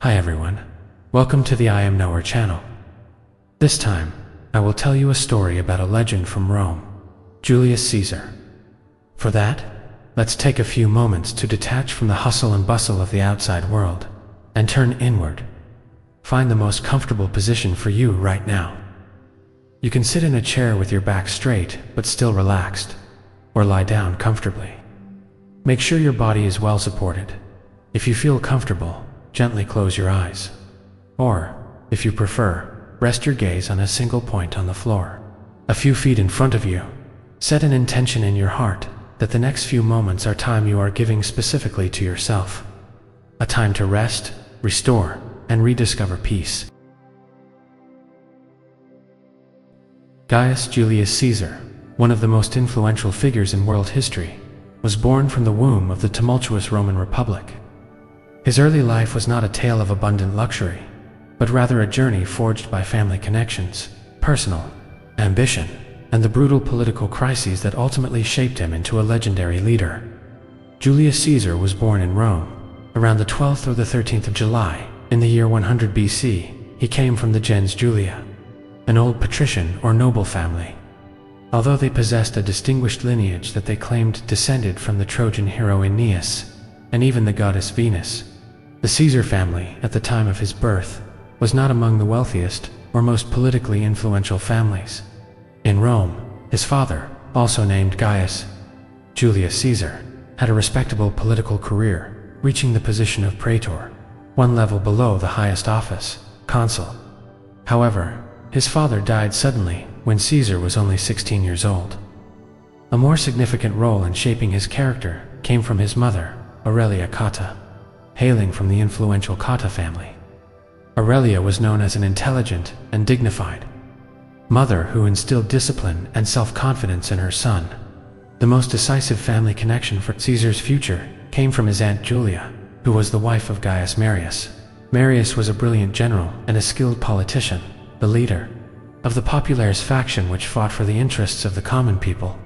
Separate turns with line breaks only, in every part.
Hi everyone, welcome to the I Am Noer Channel. This time, I will tell you a story about a legend from Rome, Julius Caesar. For that, let's take a few moments to detach from the hustle and bustle of the outside world and turn inward. Find the most comfortable position for you right now. You can sit in a chair with your back straight but still relaxed, or lie down comfortably. Make sure your body is well supported. If you feel comfortable, gently close your eyes. Or, if you prefer, rest your gaze on a single point on the floor, a few feet in front of you. Set an intention in your heart that the next few moments are time you are giving specifically to yourself. A time to rest, restore, and rediscover peace. Gaius Julius Caesar, one of the most influential figures in world history, was born from the womb of the tumultuous Roman Republic. His early life was not a tale of abundant luxury, but rather a journey forged by family connections, personal ambition, and the brutal political crises that ultimately shaped him into a legendary leader. Julius Caesar was born in Rome, around the 12th or the 13th of July, in the year 100 BC. He came from the gens Julia, an old patrician or noble family. Although they possessed a distinguished lineage that they claimed descended from the Trojan hero Aeneas, and even the goddess Venus, the Caesar family, at the time of his birth, was not among the wealthiest or most politically influential families. In Rome, his father, also named Gaius Julius Caesar, had a respectable political career, reaching the position of praetor, one level below the highest office, consul. However, his father died suddenly when Caesar was only 16 years old. A more significant role in shaping his character came from his mother, Aurelia Cotta. Hailing from the influential Cotta family, Aurelia was known as an intelligent and dignified mother who instilled discipline and self-confidence in her son. The most decisive family connection for Caesar's future came from his aunt Julia, who was the wife of Gaius Marius. Marius was a brilliant general and a skilled politician, the leader of the populares faction which fought for the interests of the common people.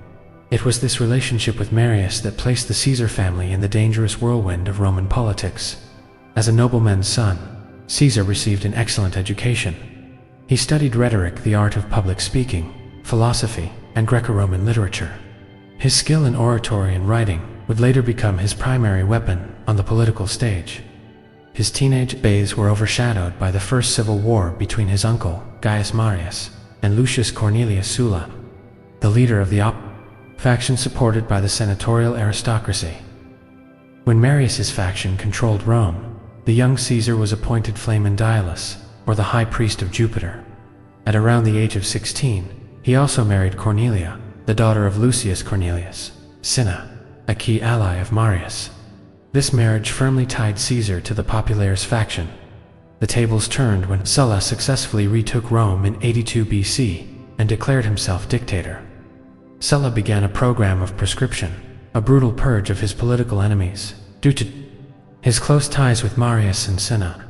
It was this relationship with Marius that placed the Caesar family in the dangerous whirlwind of Roman politics. As a nobleman's son, Caesar received an excellent education. He studied rhetoric, the art of public speaking, philosophy, and Greco-Roman literature. His skill in oratory and writing would later become his primary weapon on the political stage. His teenage days were overshadowed by the first civil war between his uncle, Gaius Marius, and Lucius Cornelius Sulla, the leader of the faction supported by the senatorial aristocracy. When Marius's faction controlled Rome, the young Caesar was appointed Flamen Dialis, or the high priest of Jupiter. At around the age of 16, he also married Cornelia, the daughter of Lucius Cornelius, Cinna, a key ally of Marius. This marriage firmly tied Caesar to the populares faction. The tables turned when Sulla successfully retook Rome in 82 BC and declared himself dictator. Sulla began a program of proscription, a brutal purge of his political enemies, due to his close ties with Marius and Cinna.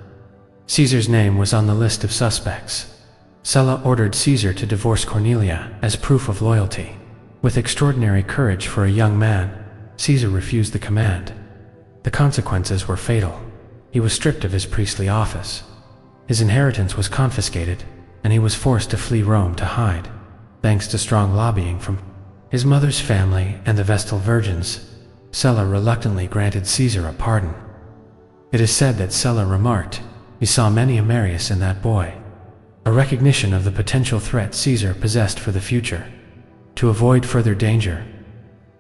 Caesar's name was on the list of suspects. Sulla ordered Caesar to divorce Cornelia as proof of loyalty. With extraordinary courage for a young man, Caesar refused the command. The consequences were fatal. He was stripped of his priestly office. His inheritance was confiscated, and he was forced to flee Rome to hide. Thanks to strong lobbying from his mother's family and the Vestal Virgins, Sulla reluctantly granted Caesar a pardon. It is said that Sulla remarked, "We saw many a Marius in that boy," a recognition of the potential threat Caesar possessed for the future. To avoid further danger,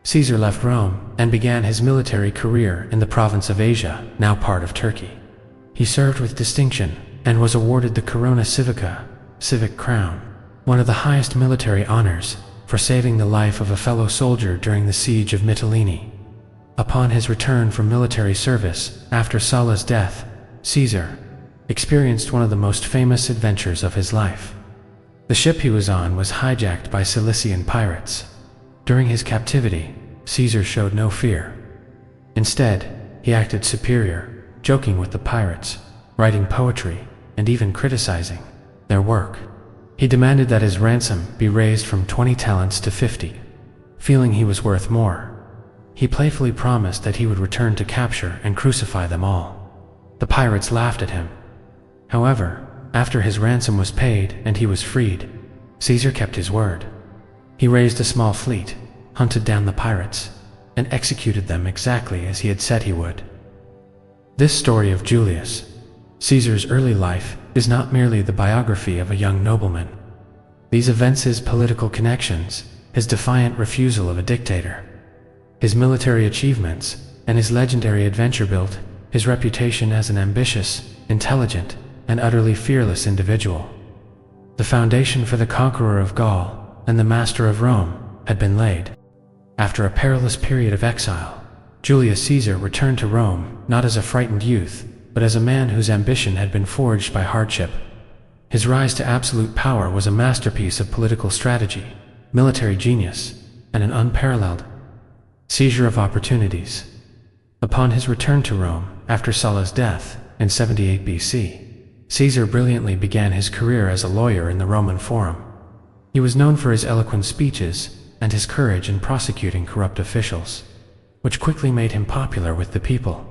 Caesar left Rome and began his military career in the province of Asia, now part of Turkey. He served with distinction and was awarded the Corona Civica, civic crown, one of the highest military honors, for saving the life of a fellow soldier during the siege of Mytilene. Upon his return from military service after Sulla's death, Caesar experienced one of the most famous adventures of his life. The ship he was on was hijacked by Cilician pirates. During his captivity, Caesar showed no fear. Instead, he acted superior, joking with the pirates, writing poetry, and even criticizing their work. He demanded that his ransom be raised from 20 talents to 50. Feeling he was worth more, he playfully promised that he would return to capture and crucify them all. The pirates laughed at him However, after his ransom was paid and he was freed, Caesar kept his word. He raised a small fleet, hunted down the pirates, and executed them exactly as he had said he would. This story of Julius Caesar's early life is not merely the biography of a young nobleman. These events, his political connections, his defiant refusal of a dictator, his military achievements, and his legendary adventure built his reputation as an ambitious, intelligent, and utterly fearless individual. The foundation for the conqueror of Gaul and the master of Rome had been laid. After a perilous period of exile, Julius Caesar returned to Rome not as a frightened youth, but as a man whose ambition had been forged by hardship. His rise to absolute power was a masterpiece of political strategy, military genius, and an unparalleled seizure of opportunities. Upon his return to Rome after Sulla's death in 78 BC, Caesar brilliantly began his career as a lawyer in the Roman Forum. He was known for his eloquent speeches and his courage in prosecuting corrupt officials, which quickly made him popular with the people.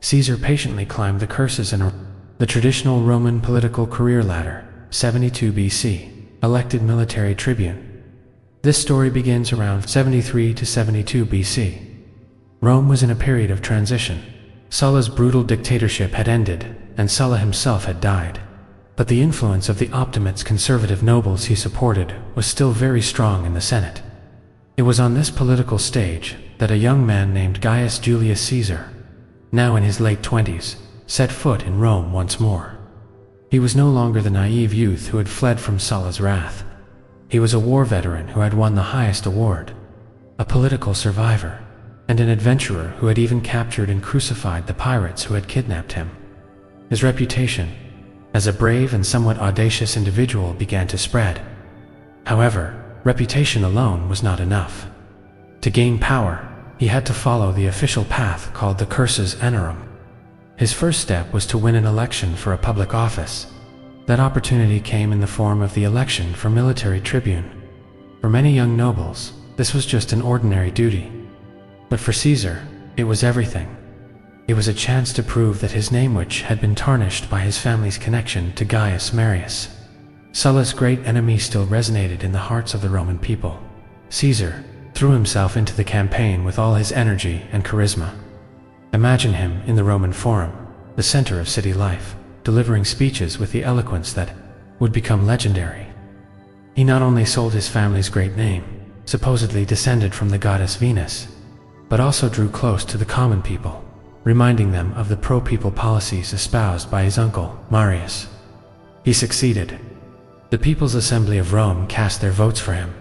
Caesar patiently climbed the curses and the traditional Roman political career ladder. 72 BC, elected military tribune. This story begins around 73 to 72 BC. Rome was in a period of transition. Sulla's brutal dictatorship had ended, and Sulla himself had died. But the influence of the Optimates, conservative nobles he supported, was still very strong in the Senate. It was on this political stage that a young man named Gaius Julius Caesar, now in his late 20s, set foot in Rome once more. He was no longer the naive youth who had fled from Sulla's wrath. He was a war veteran who had won the highest award, a political survivor, and an adventurer who had even captured and crucified the pirates who had kidnapped him. His reputation as a brave and somewhat audacious individual began to spread. However, reputation alone was not enough. To gain power, he had to follow the official path called the cursus honorum. His first step was to win an election for a public office. That opportunity came in the form of the election for military tribune. For many young nobles, this was just an ordinary duty. But for Caesar, it was everything. It was a chance to prove that his name, which had been tarnished by his family's connection to Gaius Marius, Sulla's great enemy, still resonated in the hearts of the Roman people. Caesar threw himself into the campaign with all his energy and charisma. Imagine him in the Roman Forum, the center of city life, delivering speeches with the eloquence that would become legendary. He not only sold his family's great name, supposedly descended from the goddess Venus, but also drew close to the common people, reminding them of the pro-people policies espoused by his uncle, Marius. He succeeded. The People's Assembly of Rome cast their votes for him.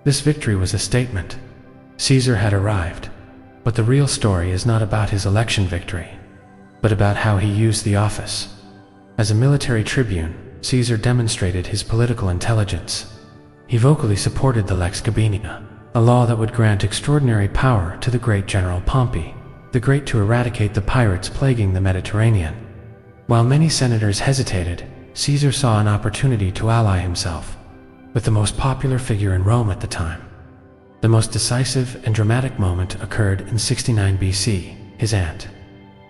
This victory was a statement. Caesar had arrived. But the real story is not about his election victory, but about how he used the office. As a military tribune, Caesar demonstrated his political intelligence. He vocally supported the Lex Gabinia, a law that would grant extraordinary power to the great General Pompey, the Great, to eradicate the pirates plaguing the Mediterranean. While many senators hesitated, Caesar saw an opportunity to ally himself with the most popular figure in Rome at the time. The most decisive and dramatic moment occurred in 69 BC. His aunt,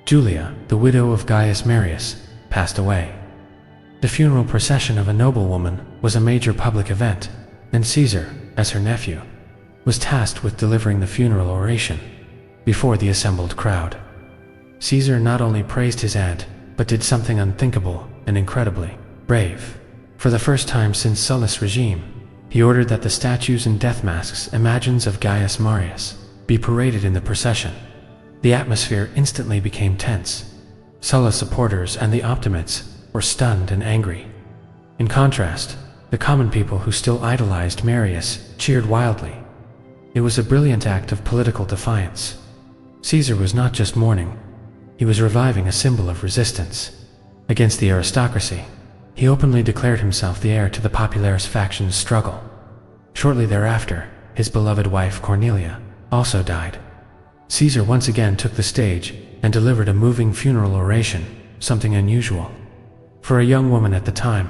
Julia, the widow of Gaius Marius, passed away. The funeral procession of a noblewoman was a major public event, and Caesar, as her nephew, was tasked with delivering the funeral oration before the assembled crowd. Caesar not only praised his aunt, but did something unthinkable and incredibly brave. For the first time since Sulla's regime, he ordered that the statues and death masks, images of Gaius Marius, be paraded in the procession. The atmosphere instantly became tense. Sulla's supporters and the Optimates were stunned and angry. In contrast, the common people who still idolized Marius cheered wildly. It was a brilliant act of political defiance. Caesar was not just mourning, he was reviving a symbol of resistance against the aristocracy. He openly declared himself the heir to the Popularis faction's struggle. Shortly thereafter, his beloved wife Cornelia also died. Caesar once again took the stage and delivered a moving funeral oration, something unusual for a young woman at the time.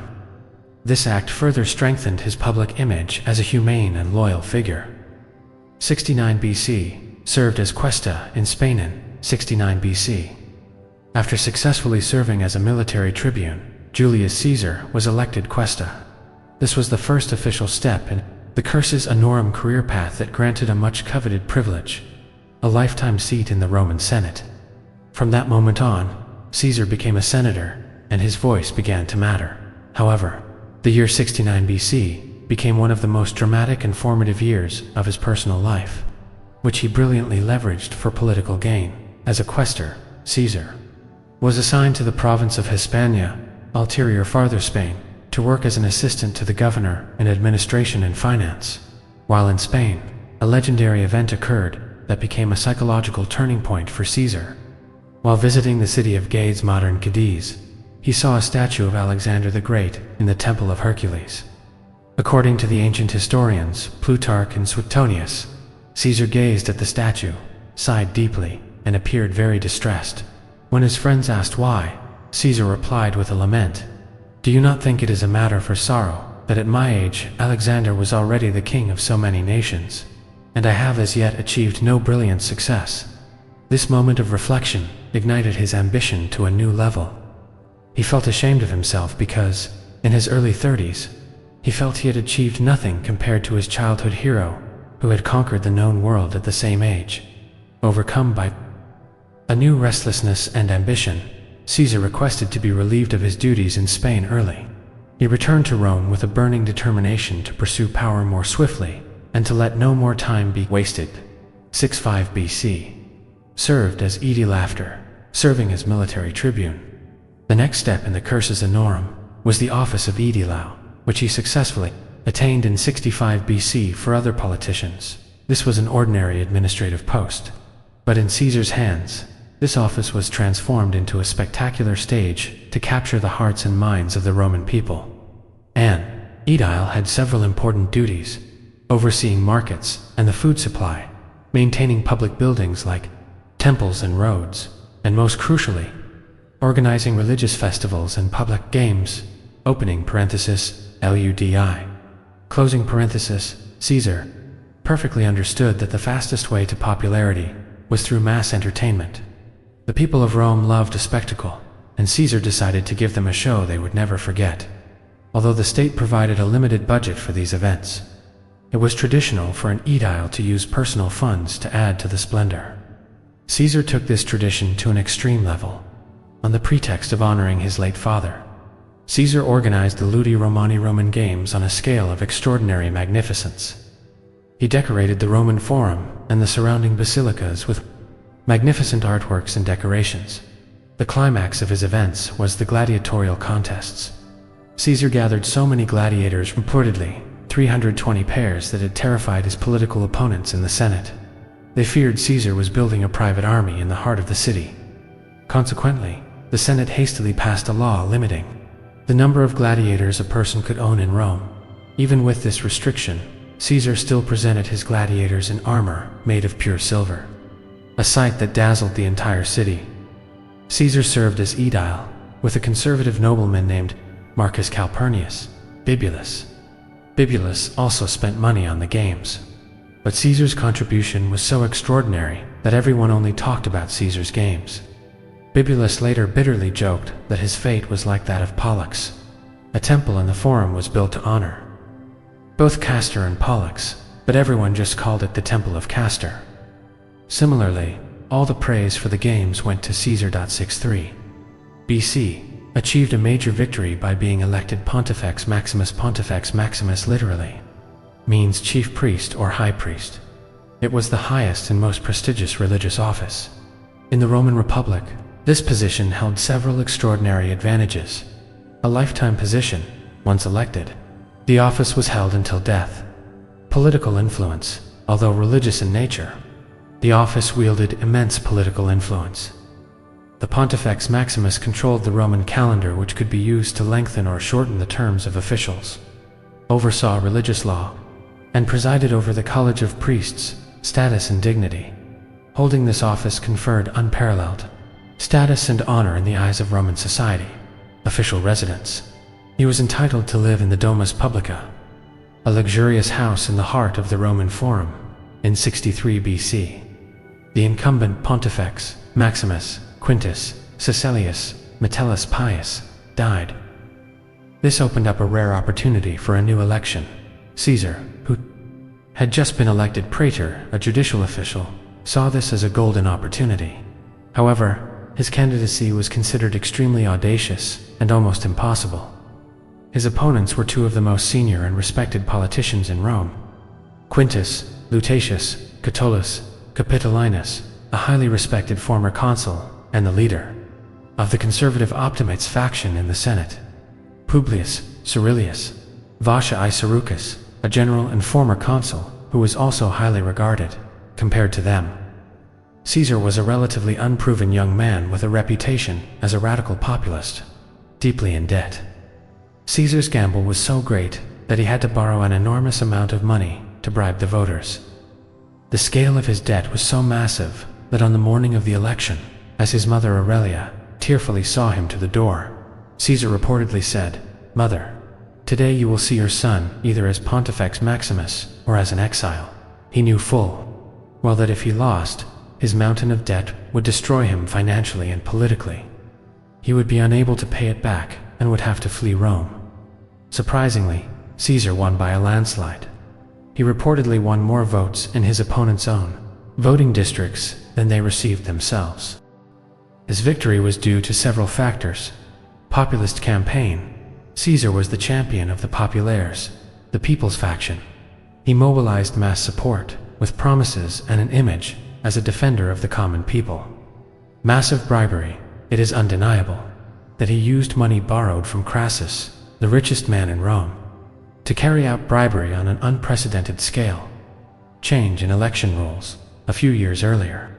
This act further strengthened his public image as a humane and loyal figure. 69 BC, served as Questa in Spain in 69 BC. After successfully serving as a military tribune, Julius Caesar, was elected quaestor. This was the first official step in the cursus honorum career path that granted a much-coveted privilege, a lifetime seat in the Roman Senate. From that moment on, Caesar became a senator, and his voice began to matter. However, the year 69 BC became one of the most dramatic and formative years of his personal life, which he brilliantly leveraged for political gain. As a quaestor, Caesar was assigned to the province of Hispania, ulterior farther Spain, to work as an assistant to the governor in administration and finance. While in Spain, a legendary event occurred that became a psychological turning point for Caesar. While visiting the city of Gades, modern Cadiz, he saw a statue of Alexander the Great in the Temple of Hercules. According to the ancient historians Plutarch and Suetonius, Caesar gazed at the statue, sighed deeply, and appeared very distressed. When his friends asked why, Caesar replied with a lament, "Do you not think it is a matter for sorrow, that at my age Alexander was already the king of so many nations, and I have as yet achieved no brilliant success?" This moment of reflection ignited his ambition to a new level. He felt ashamed of himself because, in his early 30s, he felt he had achieved nothing compared to his childhood hero, who had conquered the known world at the same age. Overcome by a new restlessness and ambition, Caesar requested to be relieved of his duties in Spain early. He returned to Rome with a burning determination to pursue power more swiftly, and to let no more time be wasted. 65 BC. Served as aedile after serving as military tribune. The next step in the cursus honorum was the office of aedile, which he successfully attained in 65 BC for other politicians. This was an ordinary administrative post, but in Caesar's hands, this office was transformed into a spectacular stage to capture the hearts and minds of the Roman people. An aedile had several important duties: overseeing markets and the food supply, maintaining public buildings like temples and roads, and most crucially, organizing religious festivals and public games. Opening parenthesis, LUDI. Closing parenthesis. Caesar perfectly understood that the fastest way to popularity was through mass entertainment. The people of Rome loved a spectacle, and Caesar decided to give them a show they would never forget. Although the state provided a limited budget for these events, it was traditional for an aedile to use personal funds to add to the splendor. Caesar took this tradition to an extreme level. On the pretext of honoring his late father, Caesar organized the Ludi Romani Roman Games on a scale of extraordinary magnificence. He decorated the Roman Forum and the surrounding basilicas with magnificent artworks and decorations. The climax of his events was the gladiatorial contests. Caesar gathered so many gladiators, reportedly 320 pairs, that had terrified his political opponents in the Senate. They feared Caesar was building a private army in the heart of the city. Consequently, the Senate hastily passed a law limiting the number of gladiators a person could own in Rome. Even with this restriction, Caesar still presented his gladiators in armor made of pure silver, a sight that dazzled the entire city. Caesar served as aedile with a conservative nobleman named Marcus Calpurnius Bibulus. Bibulus also spent money on the games, but Caesar's contribution was so extraordinary that everyone only talked about Caesar's games. Bibulus later bitterly joked that his fate was like that of Pollux. A temple in the Forum was built to honor both Castor and Pollux, but everyone just called it the Temple of Castor. Similarly, all the praise for the games went to Caesar. 63 BC achieved a major victory by being elected Pontifex Maximus. Pontifex Maximus literally means chief priest or high priest. It was the highest and most prestigious religious office in the Roman Republic. This position held several extraordinary advantages. A lifetime position, once elected. The office was held until death. Political influence, although religious in nature, the office wielded immense political influence. The Pontifex Maximus controlled the Roman calendar, which could be used to lengthen or shorten the terms of officials, oversaw religious law, and presided over the College of Priests, status and dignity. Holding this office conferred unparalleled status and honor in the eyes of Roman society. Official residence. He was entitled to live in the Domus Publica, a luxurious house in the heart of the Roman Forum. In 63 BC, the incumbent Pontifex Maximus Quintus Caecilius Metellus Pius died. This opened up a rare opportunity for a new election. Caesar, who had just been elected praetor, a judicial official, saw this as a golden opportunity. However, his candidacy was considered extremely audacious and almost impossible. His opponents were two of the most senior and respected politicians in Rome: Quintus Lutatius Catullus Capitolinus, a highly respected former consul and the leader of the conservative Optimates faction in the Senate; Publius Cerilius Vasha I Serucus, a general and former consul who was also highly regarded. Compared to them, Caesar was a relatively unproven young man with a reputation as a radical populist, deeply in debt. Caesar's gamble was so great that he had to borrow an enormous amount of money to bribe the voters. The scale of his debt was so massive that on the morning of the election, as his mother Aurelia tearfully saw him to the door, Caesar reportedly said, "Mother, today you will see your son either as Pontifex Maximus or as an exile." He knew full well that if he lost, his mountain of debt would destroy him financially and politically. He would be unable to pay it back and would have to flee Rome. Surprisingly, Caesar won by a landslide. He reportedly won more votes in his opponent's own voting districts than they received themselves. His victory was due to several factors. Populist campaign. Caesar was the champion of the populares, the people's faction. He mobilized mass support with promises and an image as a defender of the common people. Massive bribery. It is undeniable that he used money borrowed from Crassus, the richest man in Rome, to carry out bribery on an unprecedented scale. Change in election rules. A few years earlier,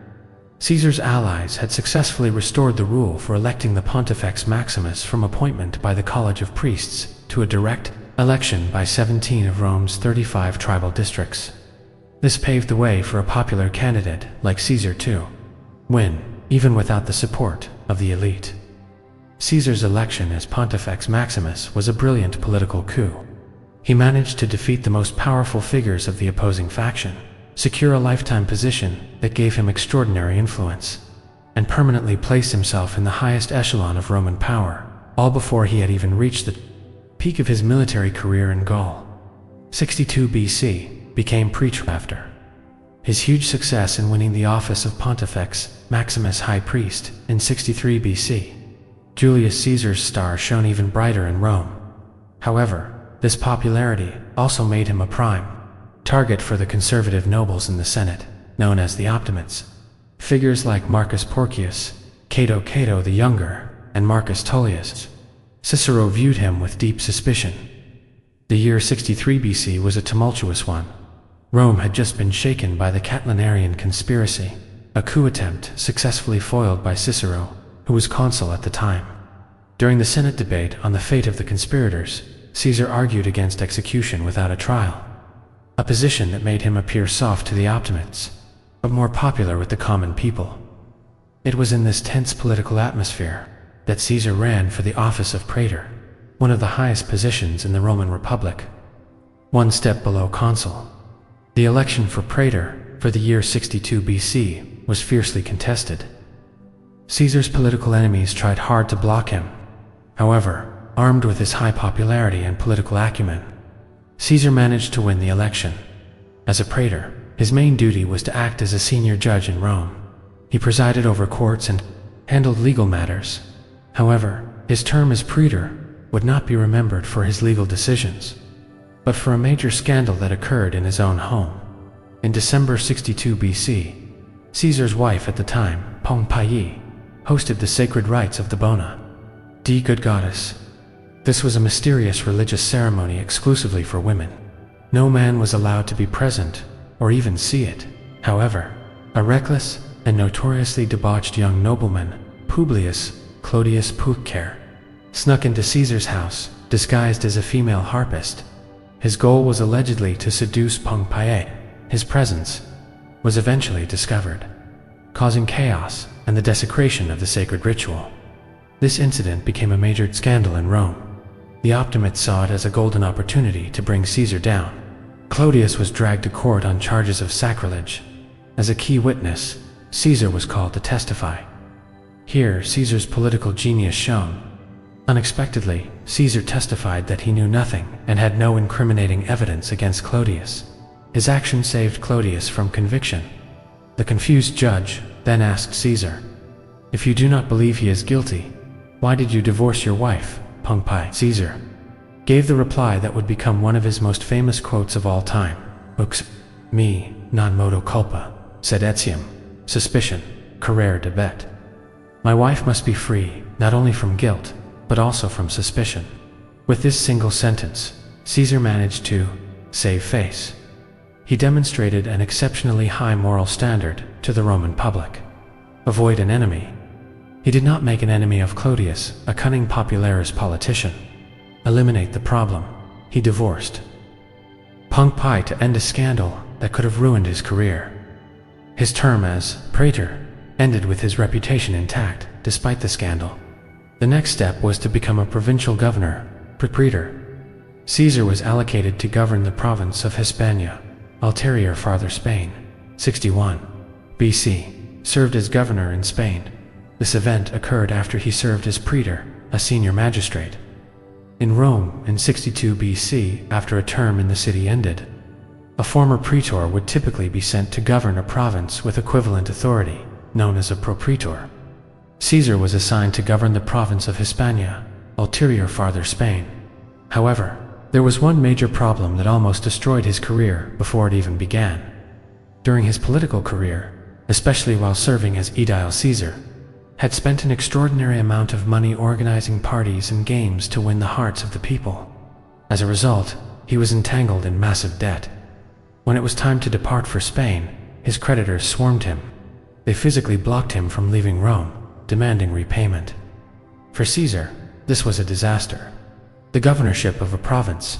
Caesar's allies had successfully restored the rule for electing the Pontifex Maximus from appointment by the College of Priests to a direct election by 17 of Rome's 35 tribal districts. This paved the way for a popular candidate like Caesar to win, even without the support of the elite. Caesar's election as Pontifex Maximus was a brilliant political coup. He managed to defeat the most powerful figures of the opposing faction, secure a lifetime position that gave him extraordinary influence, and permanently place himself in the highest echelon of Roman power, all before he had even reached the peak of his military career in Gaul. 62 BC became praetor after his huge success in winning the office of Pontifex Maximus High Priest in 63 BC. Julius Caesar's star shone even brighter in Rome. However, this popularity also made him a prime target for the conservative nobles in the Senate, known as the Optimates. Figures like Marcus Porcius, Cato the Younger, and Marcus Tullius Cicero viewed him with deep suspicion. The year 63 BC was a tumultuous one. Rome had just been shaken by the Catilinarian conspiracy, a coup attempt successfully foiled by Cicero, who was consul at the time. During the Senate debate on the fate of the conspirators, Caesar argued against execution without a trial, a position that made him appear soft to the Optimates, but more popular with the common people. It was in this tense political atmosphere that Caesar ran for the office of praetor, one of the highest positions in the Roman Republic, one step below consul. The election for praetor for the year 62 BC was fiercely contested. Caesar's political enemies tried hard to block him. However, armed with his high popularity and political acumen, Caesar managed to win the election. As a praetor, his main duty was to act as a senior judge in Rome. He presided over courts and handled legal matters. However, his term as praetor would not be remembered for his legal decisions, but for a major scandal that occurred in his own home. In December 62 BC, Caesar's wife at the time, Pompeii, hosted the sacred rites of the Bona Dei Good Goddess. This was a mysterious religious ceremony exclusively for women. No man was allowed to be present or even see it. However, a reckless and notoriously debauched young nobleman, Publius Clodius Pulcher, snuck into Caesar's house disguised as a female harpist. His goal was allegedly to seduce Pompeii. His presence was eventually discovered, causing chaos and the desecration of the sacred ritual. This incident became a major scandal in Rome. The Optimates saw it as a golden opportunity to bring Caesar down. Clodius was dragged to court on charges of sacrilege. As a key witness, Caesar was called to testify. Here, Caesar's political genius shone. Unexpectedly, Caesar testified that he knew nothing and had no incriminating evidence against Clodius. His action saved Clodius from conviction. The confused judge then asked Caesar, "If you do not believe he is guilty, why did you divorce your wife, Pompey?" Caesar gave the reply that would become one of his most famous quotes of all time. "Ux me non modo culpa, sed etiam suspicion carere debet." My wife must be free, not only from guilt, but also from suspicion. With this single sentence, Caesar managed to save face. He demonstrated an exceptionally high moral standard to the Roman public. Avoid an enemy. He did not make an enemy of Clodius, a cunning popularis politician. Eliminate the problem. He divorced Pompey to end a scandal that could have ruined his career. His term as praetor ended with his reputation intact, despite the scandal. The next step was to become a provincial governor, praetor. Caesar was allocated to govern the province of Hispania, ulterior farther Spain. 61 BC, served as governor in Spain. This event occurred after he served as praetor, a senior magistrate. In Rome, in 62 BC, after a term in the city ended, a former praetor would typically be sent to govern a province with equivalent authority, known as a propraetor. Caesar was assigned to govern the province of Hispania, ulterior farther Spain. However, there was one major problem that almost destroyed his career before it even began. During his political career, especially while serving as Aedile Caesar, had spent an extraordinary amount of money organizing parties and games to win the hearts of the people. As a result, he was entangled in massive debt. When it was time to depart for Spain, his creditors swarmed him. They physically blocked him from leaving Rome, demanding repayment. For Caesar, this was a disaster. The governorship of a province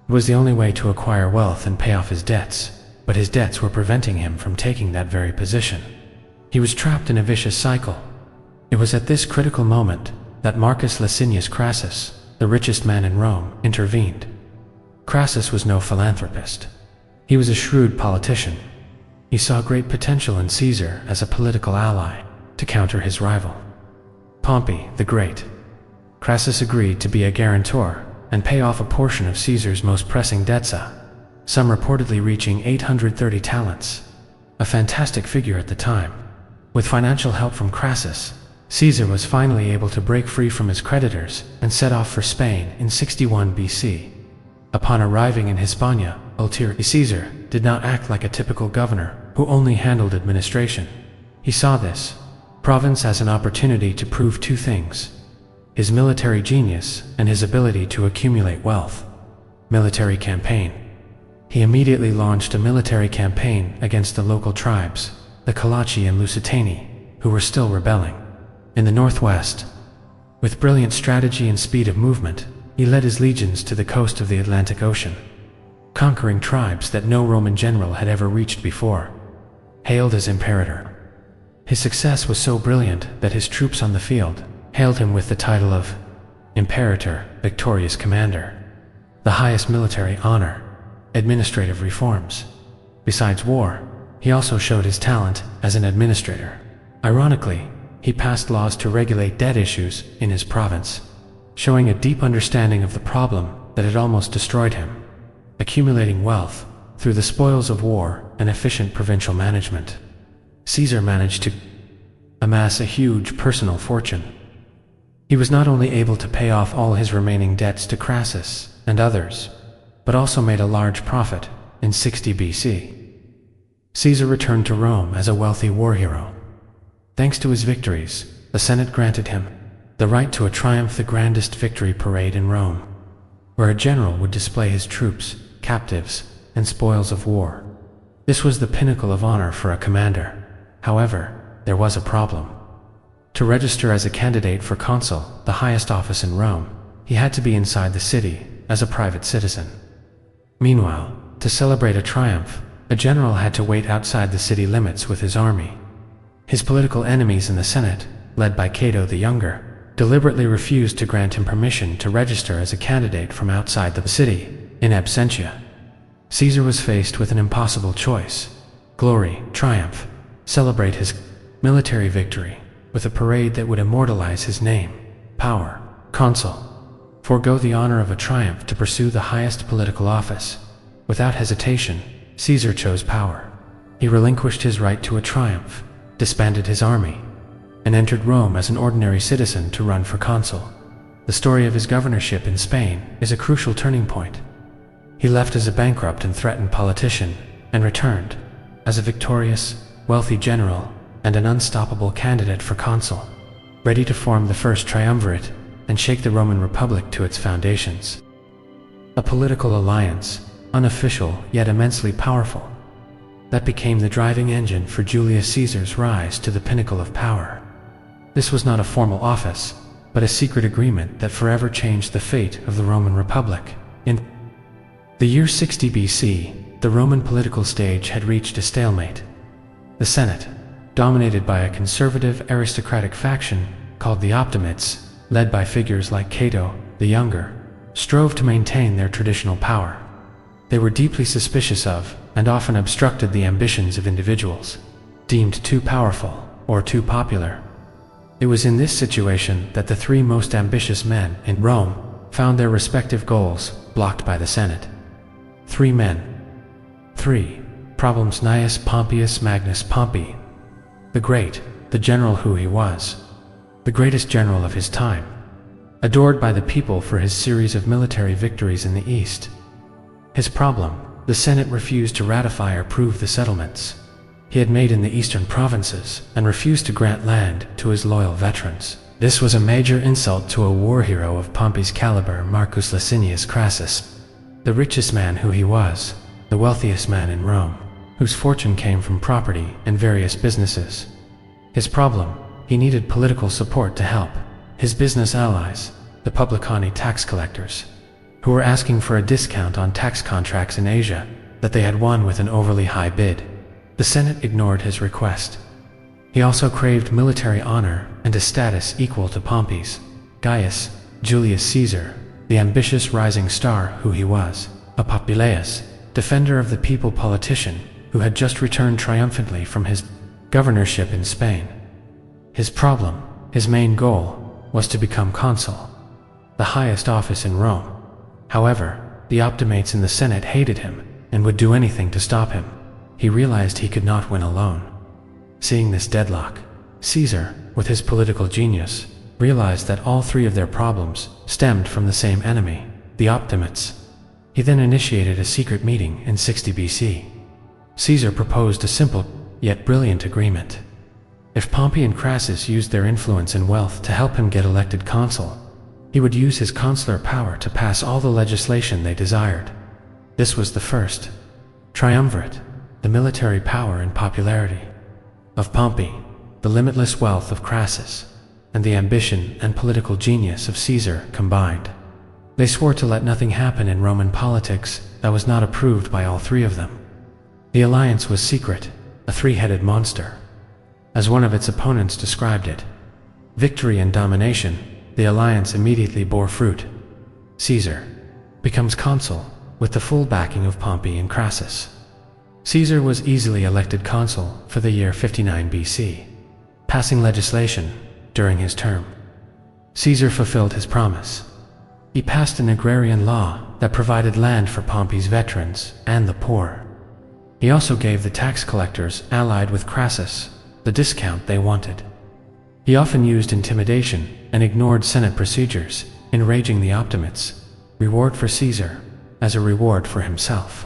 was the only way to acquire wealth and pay off his debts, but his debts were preventing him from taking that very position. He was trapped in a vicious cycle. It was at this critical moment that Marcus Licinius Crassus, the richest man in Rome, intervened. Crassus was no philanthropist. He was a shrewd politician. He saw great potential in Caesar as a political ally to counter his rival, Pompey the Great. Crassus agreed to be a guarantor and pay off a portion of Caesar's most pressing debts, some reportedly reaching 830 talents, a fantastic figure at the time. With financial help from Crassus, Caesar was finally able to break free from his creditors and set off for Spain in 61 BC. Upon arriving in Hispania, ulterior Caesar did not act like a typical governor who only handled administration. He saw this province as an opportunity to prove two things: his military genius and his ability to accumulate wealth. Military campaign. He immediately launched a military campaign against the local tribes, the Colacci and Lusitani, who were still rebelling in the northwest. With brilliant strategy and speed of movement, he led his legions to the coast of the Atlantic Ocean, conquering tribes that no Roman general had ever reached before. Hailed as imperator, his success was so brilliant that his troops on the field hailed him with the title of Imperator, Victorious Commander, the highest military honor. Administrative reforms. Besides war, he also showed his talent as an administrator. Ironically, he passed laws to regulate debt issues in his province, showing a deep understanding of the problem that had almost destroyed him: accumulating wealth through the spoils of war and efficient provincial management. Caesar managed to amass a huge personal fortune. He was not only able to pay off all his remaining debts to Crassus and others, but also made a large profit in 60 BC. Caesar returned to Rome as a wealthy war hero. Thanks to his victories, the Senate granted him the right to triumph, the grandest victory parade in Rome, where a general would display his troops, captives, and spoils of war. This was the pinnacle of honor for a commander. However, there was a problem. To register as a candidate for consul, the highest office in Rome, he had to be inside the city as a private citizen. Meanwhile, to celebrate a triumph, a general had to wait outside the city limits with his army. His political enemies in the Senate, led by Cato the Younger, deliberately refused to grant him permission to register as a candidate from outside the city, in absentia. Caesar was faced with an impossible choice: glory, triumph, celebrate his military victory with a parade that would immortalize his name; power, consul. Forgo the honor of a triumph to pursue the highest political office. Without hesitation, Caesar chose power. He relinquished his right to a triumph, disbanded his army, and entered Rome as an ordinary citizen to run for consul. The story of his governorship in Spain is a crucial turning point. He left as a bankrupt and threatened politician, and returned as a victorious, wealthy general and an unstoppable candidate for consul, ready to form the first triumvirate and shake the Roman Republic to its foundations. A political alliance, unofficial yet immensely powerful, that became the driving engine for Julius Caesar's rise to the pinnacle of power. This was not a formal office, but a secret agreement that forever changed the fate of the Roman Republic. In the year 60 BC, the Roman political stage had reached a stalemate. The Senate, dominated by a conservative aristocratic faction called the Optimates, led by figures like Cato the Younger, strove to maintain their traditional power. They were deeply suspicious of, and often obstructed the ambitions of individuals, deemed too powerful or too popular. It was in this situation that the three most ambitious men in Rome found their respective goals blocked by the Senate. Three men. 3. Problems. Gnaeus Pompeius Magnus Pompey, the Great, the general who he was, the greatest general of his time, adored by the people for his series of military victories in the East. His problem: the Senate refused to ratify or approve the settlements he had made in the eastern provinces and refused to grant land to his loyal veterans. This was a major insult to a war hero of Pompey's caliber, Marcus Licinius Crassus, the richest man who he was, the wealthiest man in Rome, whose fortune came from property and various businesses. His problem: he needed political support to help his business allies, the publicani tax collectors, who were asking for a discount on tax contracts in Asia that they had won with an overly high bid. The Senate ignored his request. He also craved military honor and a status equal to Pompey's. Gaius Julius Caesar, the ambitious rising star who he was, a Populaeus, defender of the people politician who had just returned triumphantly from his governorship in Spain. His problem, his main goal, was to become consul, the highest office in Rome. However, the Optimates in the Senate hated him and would do anything to stop him. He realized he could not win alone. Seeing this deadlock, Caesar, with his political genius, realized that all three of their problems stemmed from the same enemy, the Optimates. He then initiated a secret meeting in 60 BC. Caesar proposed a simple yet brilliant agreement. If Pompey and Crassus used their influence and wealth to help him get elected consul, he would use his consular power to pass all the legislation they desired. This was the first triumvirate: the military power and popularity of Pompey, the limitless wealth of Crassus, and the ambition and political genius of Caesar combined. They swore to let nothing happen in Roman politics that was not approved by all three of them. The alliance was secret, a three-headed monster. As one of its opponents described it, victory and domination, the alliance immediately bore fruit. Caesar becomes consul with the full backing of Pompey and Crassus. Caesar was easily elected consul for the year 59 BC, passing legislation during his term. Caesar fulfilled his promise. He passed an agrarian law that provided land for Pompey's veterans and the poor. He also gave the tax collectors allied with Crassus the discount they wanted. He often used intimidation and ignored Senate procedures, enraging the Optimates. Reward for Caesar as a reward for himself.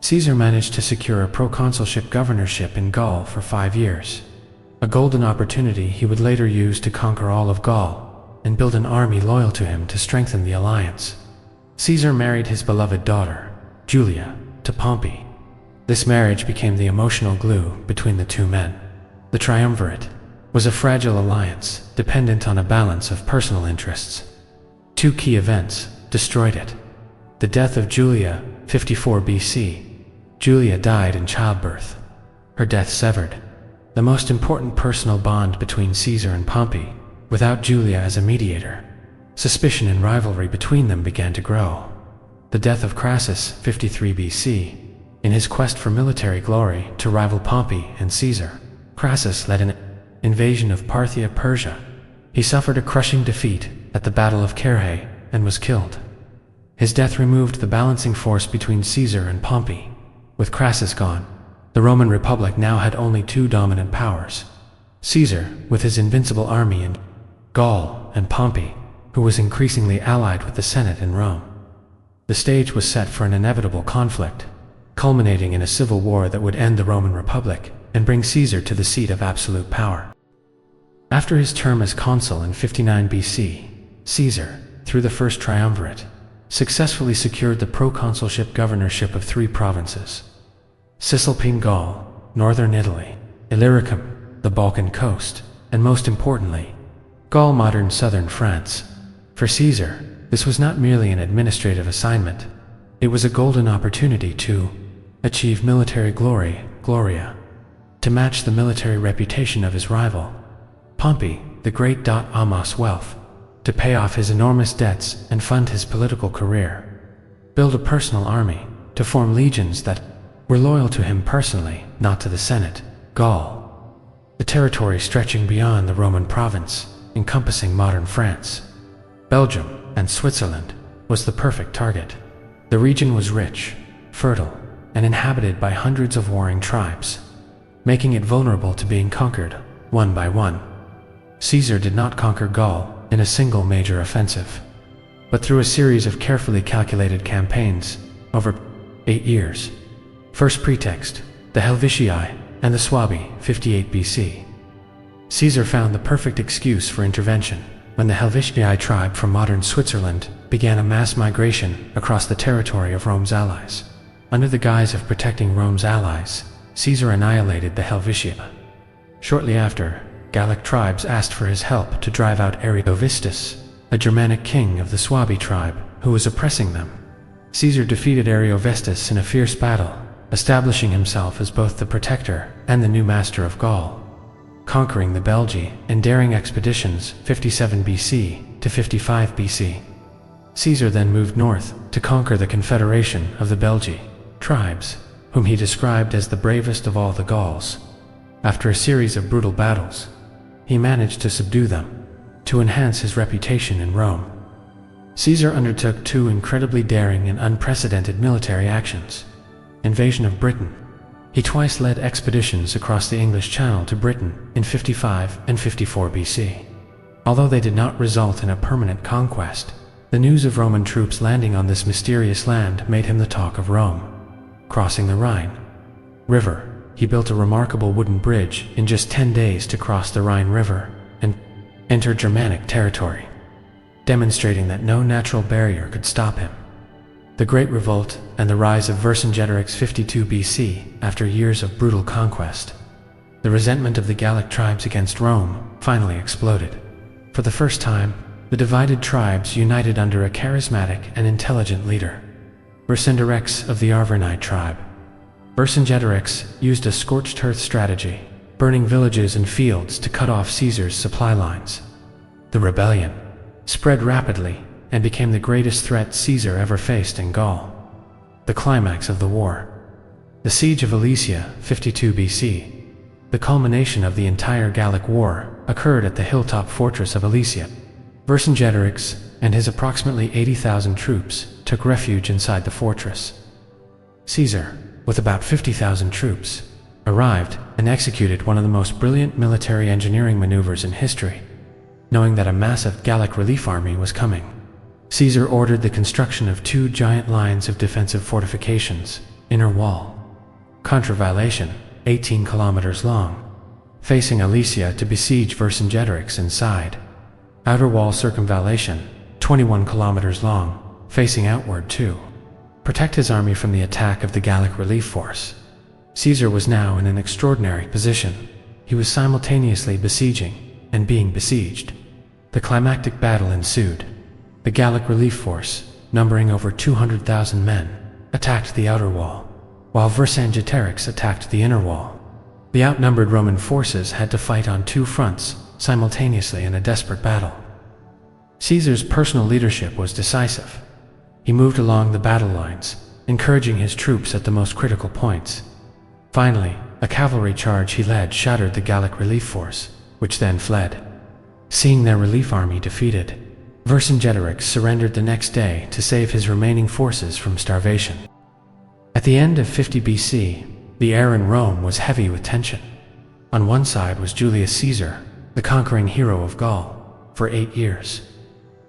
Caesar managed to secure a proconsulship governorship in Gaul for 5 years, a golden opportunity he would later use to conquer all of Gaul and build an army loyal to him to strengthen the alliance. Caesar married his beloved daughter, Julia, to Pompey. This marriage became the emotional glue between the two men. The triumvirate was a fragile alliance, dependent on a balance of personal interests. Two key events destroyed it. The death of Julia, 54 BC. Julia died in childbirth. Her death severed the most important personal bond between Caesar and Pompey. Without Julia as a mediator, suspicion and rivalry between them began to grow. The death of Crassus, 53 BC. In his quest for military glory to rival Pompey and Caesar, Crassus led an invasion of Parthia, Persia. He suffered a crushing defeat at the Battle of Carrhae and was killed. His death removed the balancing force between Caesar and Pompey. With Crassus gone, the Roman Republic now had only two dominant powers: Caesar, with his invincible army in Gaul, and Pompey, who was increasingly allied with the Senate in Rome. The stage was set for an inevitable conflict, culminating in a civil war that would end the Roman Republic and bring Caesar to the seat of absolute power. After his term as consul in 59 BC, Caesar, through the First Triumvirate, successfully secured the proconsulship governorship of three provinces: Cisalpine Gaul, northern Italy; Illyricum, the Balkan coast; and most importantly, Gaul, modern southern France. For Caesar, this was not merely an administrative assignment. It was a golden opportunity to achieve military gloria, to match the military reputation of his rival, Pompey, the great. Amass wealth, to pay off his enormous debts and fund his political career, build a personal army, to form legions that were loyal to him personally, not to the Senate. Gaul, the territory stretching beyond the Roman province, encompassing modern France, Belgium, and Switzerland, was the perfect target. The region was rich, fertile, and inhabited by hundreds of warring tribes, making it vulnerable to being conquered, one by one. Caesar did not conquer Gaul in a single major offensive, but through a series of carefully calculated campaigns over 8 years. First pretext, the Helvetii and the Suebi, 58 BC. Caesar found the perfect excuse for intervention when the Helvetii tribe from modern Switzerland began a mass migration across the territory of Rome's allies. Under the guise of protecting Rome's allies, Caesar annihilated the Helvetii. Shortly after, Gallic tribes asked for his help to drive out Ariovistus, a Germanic king of the Suebi tribe who was oppressing them. Caesar defeated Ariovistus in a fierce battle, establishing himself as both the protector and the new master of Gaul, conquering the Belgae in daring expeditions 57 BC to 55 BC. Caesar then moved north to conquer the confederation of the Belgae tribes, whom he described as the bravest of all the Gauls. After a series of brutal battles, he managed to subdue them, to enhance his reputation in Rome. Caesar undertook two incredibly daring and unprecedented military actions. Invasion of Britain. He twice led expeditions across the English Channel to Britain in 55 and 54 BC. Although they did not result in a permanent conquest, the news of Roman troops landing on this mysterious land made him the talk of Rome. Crossing the Rhine River, he built a remarkable wooden bridge in just 10 days to cross the Rhine River and enter Germanic territory, demonstrating that no natural barrier could stop him. The Great Revolt and the rise of Vercingetorix 52 BC after years of brutal conquest. The resentment of the Gallic tribes against Rome finally exploded. For the first time, the divided tribes united under a charismatic and intelligent leader, Vercingetorix of the Arverni tribe. Vercingetorix used a scorched earth strategy, burning villages and fields to cut off Caesar's supply lines. The rebellion spread rapidly and became the greatest threat Caesar ever faced in Gaul. The climax of the war. The siege of Alesia, 52 BC. The culmination of the entire Gallic War occurred at the hilltop fortress of Alesia. Vercingetorix and his approximately 80,000 troops took refuge inside the fortress. Caesar, with about 50,000 troops, arrived and executed one of the most brilliant military engineering maneuvers in history. Knowing that a massive Gallic relief army was coming, Caesar ordered the construction of two giant lines of defensive fortifications: inner wall, contravallation, 18 kilometers long, facing Alesia to besiege Vercingetorix inside; outer wall circumvallation, 21 kilometers long, facing outward to protect his army from the attack of the Gallic relief force. Caesar was now in an extraordinary position. He was simultaneously besieging and being besieged. The climactic battle ensued. The Gallic relief force, numbering over 200,000 men, attacked the outer wall, while Vercingetorix attacked the inner wall. The outnumbered Roman forces had to fight on two fronts simultaneously in a desperate battle. Caesar's personal leadership was decisive. He moved along the battle lines, encouraging his troops at the most critical points. Finally, a cavalry charge he led shattered the Gallic relief force, which then fled. Seeing their relief army defeated, Vercingetorix surrendered the next day to save his remaining forces from starvation. At the end of 50 BC, the air in Rome was heavy with tension. On one side was Julius Caesar, the conquering hero of Gaul, for 8 years.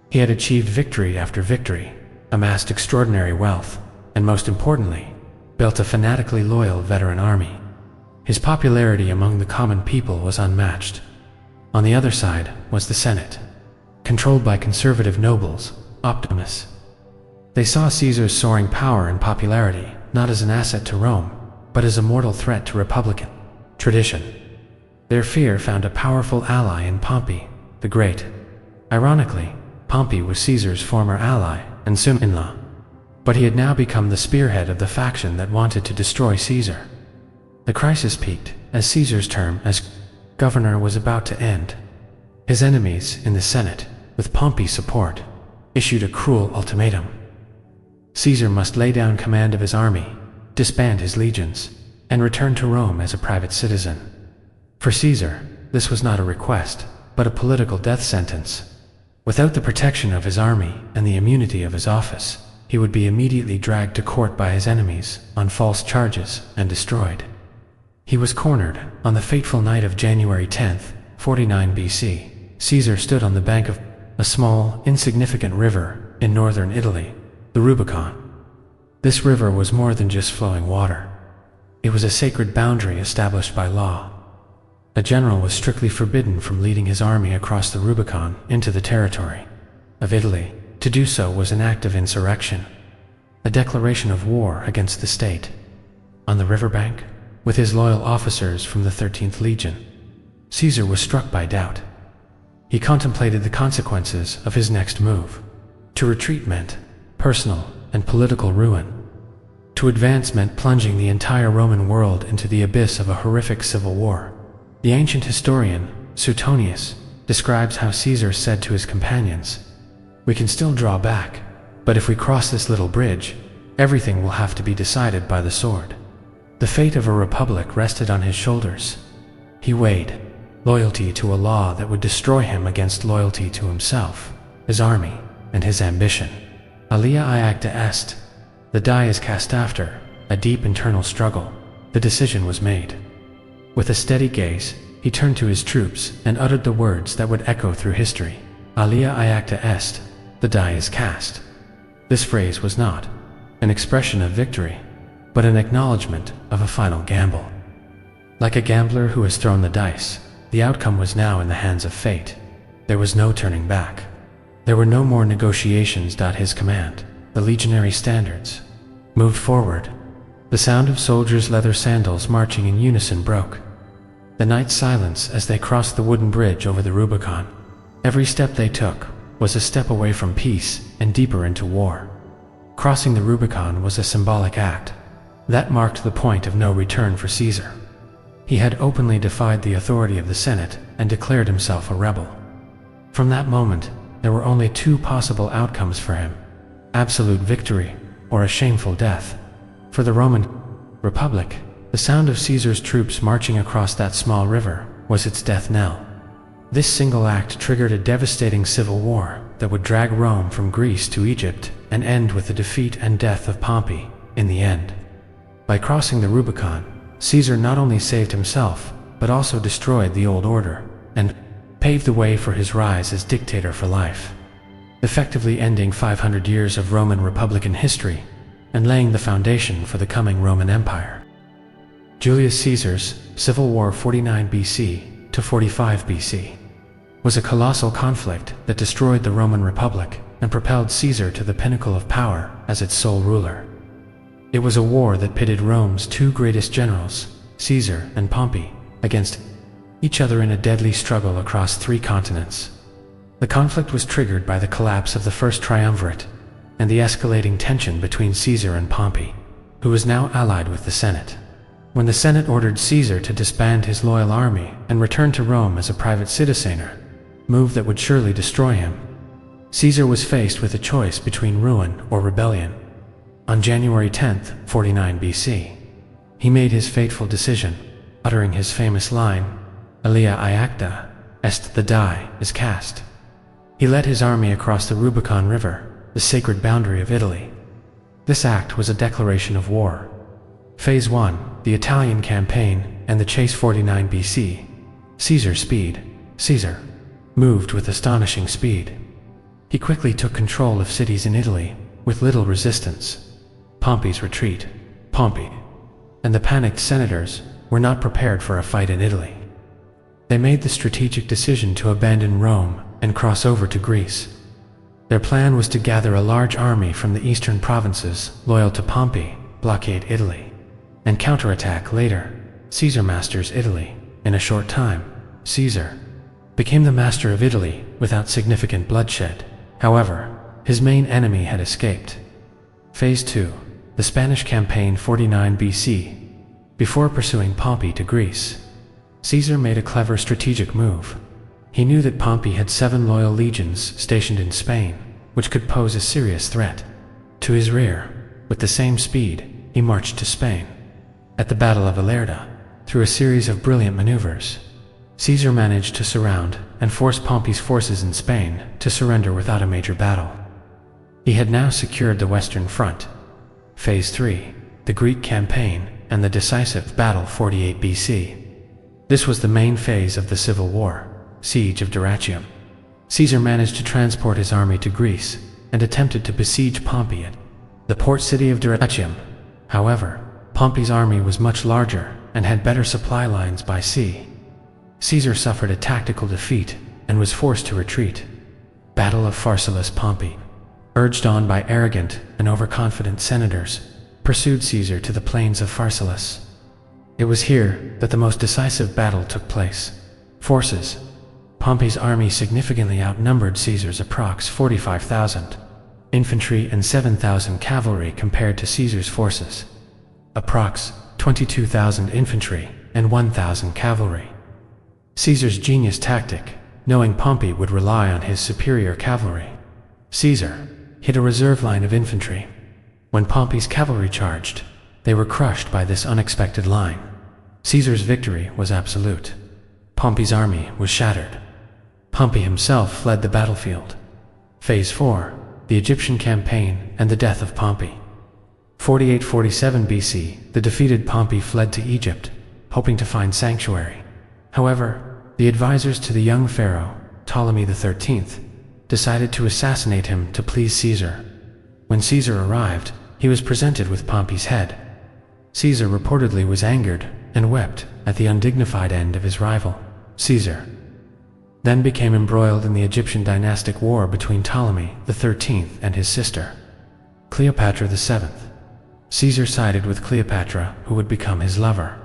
He had achieved victory after victory, amassed extraordinary wealth, and most importantly, built a fanatically loyal veteran army. His popularity among the common people was unmatched. On the other side was the Senate, controlled by conservative nobles, optimists. They saw Caesar's soaring power and popularity not as an asset to Rome, but as a mortal threat to republican tradition. Their fear found a powerful ally in Pompey, the Great. Ironically, Pompey was Caesar's former ally and son-in-law, but he had now become the spearhead of the faction that wanted to destroy Caesar. The crisis peaked as Caesar's term as governor was about to end. His enemies in the Senate, with Pompey's support, issued a cruel ultimatum. Caesar must lay down command of his army, disband his legions, and return to Rome as a private citizen. For Caesar, this was not a request, but a political death sentence. Without the protection of his army and the immunity of his office, he would be immediately dragged to court by his enemies on false charges and destroyed. He was cornered. On the fateful night of January 10th, 49 BC, Caesar stood on the bank of a small, insignificant river in northern Italy, the Rubicon. This river was more than just flowing water. It was a sacred boundary established by law. A general was strictly forbidden from leading his army across the Rubicon into the territory of Italy. To do so was an act of insurrection, a declaration of war against the state. On the riverbank, with his loyal officers from the 13th Legion, Caesar was struck by doubt. He contemplated the consequences of his next move. To retreat meant personal and political ruin. To advance meant plunging the entire Roman world into the abyss of a horrific civil war. The ancient historian, Suetonius, describes how Caesar said to his companions, "We can still draw back, but if we cross this little bridge, everything will have to be decided by the sword." The fate of a republic rested on his shoulders. He weighed loyalty to a law that would destroy him against loyalty to himself, his army, and his ambition. Alia iacta est. The die is cast after a deep internal struggle. The decision was made. With a steady gaze, he turned to his troops and uttered the words that would echo through history. Alia iacta est. The die is cast. This phrase was not an expression of victory, but an acknowledgement of a final gamble. Like a gambler who has thrown the dice, the outcome was now in the hands of fate. There was no turning back. There were no more negotiations. His command, the legionary standards, moved forward. The sound of soldiers' leather sandals marching in unison broke the night silence as they crossed the wooden bridge over the Rubicon. Every step they took was a step away from peace and deeper into war. Crossing the Rubicon was a symbolic act that marked the point of no return for Caesar. He had openly defied the authority of the Senate and declared himself a rebel. From that moment, there were only two possible outcomes for him: absolute victory or a shameful death. For the Roman Republic, the sound of Caesar's troops marching across that small river was its death knell. This single act triggered a devastating civil war that would drag Rome from Greece to Egypt and end with the defeat and death of Pompey in the end. By crossing the Rubicon, Caesar not only saved himself, but also destroyed the old order and paved the way for his rise as dictator for life, effectively ending 500 years of Roman Republican history and laying the foundation for the coming Roman Empire. Julius Caesar's Civil War 49 BC to 45 BC was a colossal conflict that destroyed the Roman Republic and propelled Caesar to the pinnacle of power as its sole ruler. It was a war that pitted Rome's two greatest generals, Caesar and Pompey, against each other in a deadly struggle across 3 continents. The conflict was triggered by the collapse of the First Triumvirate and the escalating tension between Caesar and Pompey, who was now allied with the Senate. When the Senate ordered Caesar to disband his loyal army and return to Rome as a private citizen, move that would surely destroy him, Caesar was faced with a choice between ruin or rebellion. On January 10th, 49 BC, he made his fateful decision, uttering his famous line, Alia iacta est, the die is cast. He led his army across the Rubicon River, the sacred boundary of Italy. This act was a declaration of war. Phase 1, the Italian campaign, and the chase 49 BC. Caesar's speed. Caesar moved with astonishing speed. He quickly took control of cities in Italy, with little resistance. Pompey's retreat. Pompey and the panicked senators were not prepared for a fight in Italy. They made the strategic decision to abandon Rome and cross over to Greece. Their plan was to gather a large army from the eastern provinces loyal to Pompey, blockade Italy, and counterattack later. Caesar masters Italy. In a short time, Caesar became the master of Italy without significant bloodshed. However, his main enemy had escaped. Phase 2, the Spanish campaign 49 BC. Before pursuing Pompey to Greece, Caesar made a clever strategic move. He knew that Pompey had 7 loyal legions stationed in Spain, which could pose a serious threat. To his rear, with the same speed, he marched to Spain. At the Battle of Ilerda, through a series of brilliant maneuvers, Caesar managed to surround and force Pompey's forces in Spain to surrender without a major battle. He had now secured the Western Front. Phase 3, the Greek campaign and the decisive Battle 48 BC. This was the main phase of the civil war, Siege of Dyrrhachium. Caesar managed to transport his army to Greece and attempted to besiege Pompey at the port city of Dyrrhachium. However, Pompey's army was much larger and had better supply lines by sea. Caesar suffered a tactical defeat and was forced to retreat. Battle of Pharsalus. Pompey, urged on by arrogant and overconfident senators, pursued Caesar to the plains of Pharsalus. It was here that the most decisive battle took place. Forces. Pompey's army significantly outnumbered Caesar's approx 45,000 infantry and 7,000 cavalry compared to Caesar's forces. Approx 22,000 infantry and 1,000 cavalry. Caesar's genius tactic, knowing Pompey would rely on his superior cavalry. Caesar hit a reserve line of infantry. When Pompey's cavalry charged, they were crushed by this unexpected line. Caesar's victory was absolute. Pompey's army was shattered. Pompey himself fled the battlefield. Phase 4, the Egyptian campaign and the death of Pompey. 48-47 BC, the defeated Pompey fled to Egypt, hoping to find sanctuary. However, the advisors to the young pharaoh, Ptolemy XIII, decided to assassinate him to please Caesar. When Caesar arrived, he was presented with Pompey's head. Caesar reportedly was angered and wept at the undignified end of his rival. Caesar then became embroiled in the Egyptian dynastic war between Ptolemy XIII and his sister, Cleopatra VII. Caesar sided with Cleopatra, who would become his lover,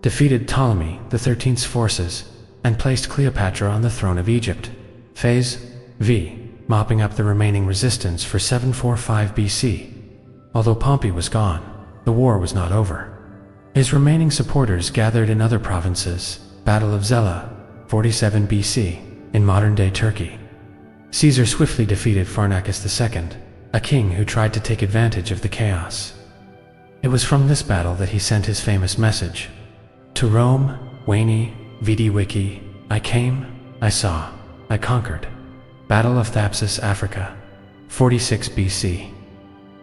defeated Ptolemy XIII's forces, and placed Cleopatra on the throne of Egypt. Phase V, mopping up the remaining resistance for 745 BC. Although Pompey was gone, the war was not over. His remaining supporters gathered in other provinces. Battle of Zela, 47 BC, in modern-day Turkey. Caesar swiftly defeated Pharnakes II, a king who tried to take advantage of the chaos. It was from this battle that he sent his famous message: "To Rome, Veni, Vidi Vici, I came, I saw, I conquered." Battle of Thapsus, Africa, 46 BC.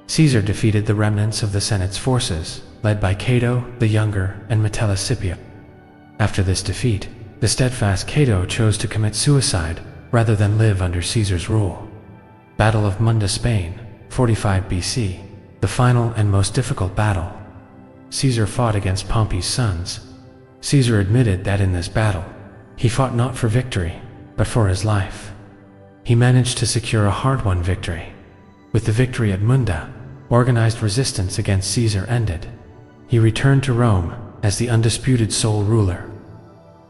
Caesar defeated the remnants of the Senate's forces, led by Cato the Younger and Metellus Scipio. After this defeat, the steadfast Cato chose to commit suicide rather than live under Caesar's rule. Battle of Munda, Spain, 45 BC, the final and most difficult battle. Caesar fought against Pompey's sons. Caesar admitted that in this battle, he fought not for victory, but for his life. He managed to secure a hard-won victory. With the victory at Munda, organized resistance against Caesar ended. He returned to Rome as the undisputed sole ruler.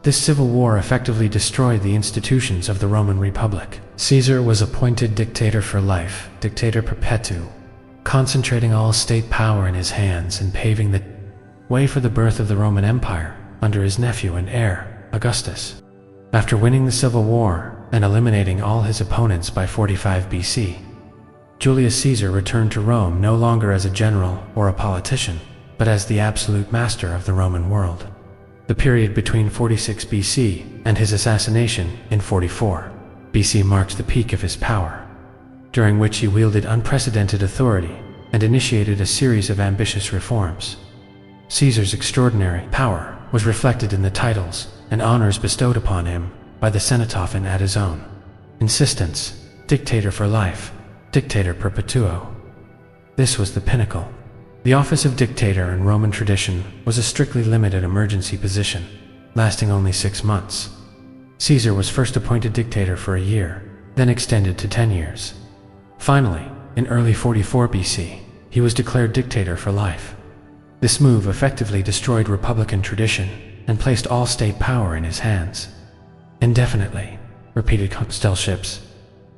This civil war effectively destroyed the institutions of the Roman Republic. Caesar was appointed dictator for life, dictator perpetuo, concentrating all state power in his hands and paving the way for the birth of the Roman Empire under his nephew and heir, Augustus. After winning the civil war and eliminating all his opponents by 45 BC, Julius Caesar returned to Rome no longer as a general or a politician, but as the absolute master of the Roman world. The period between 46 BC and his assassination in 44 BC marked the peak of his power, during which he wielded unprecedented authority and initiated a series of ambitious reforms. Caesar's extraordinary power was reflected in the titles and honors bestowed upon him by the Cenotaph and at his own insistence: dictator for life, dictator perpetuo. This was the pinnacle. The office of dictator in Roman tradition was a strictly limited emergency position, lasting only 6 months. Caesar was first appointed dictator for a year, then extended to 10 years. Finally, in early 44 BC, he was declared dictator for life. This move effectively destroyed Republican tradition and placed all state power in his hands. Indefinitely, repeated consulships.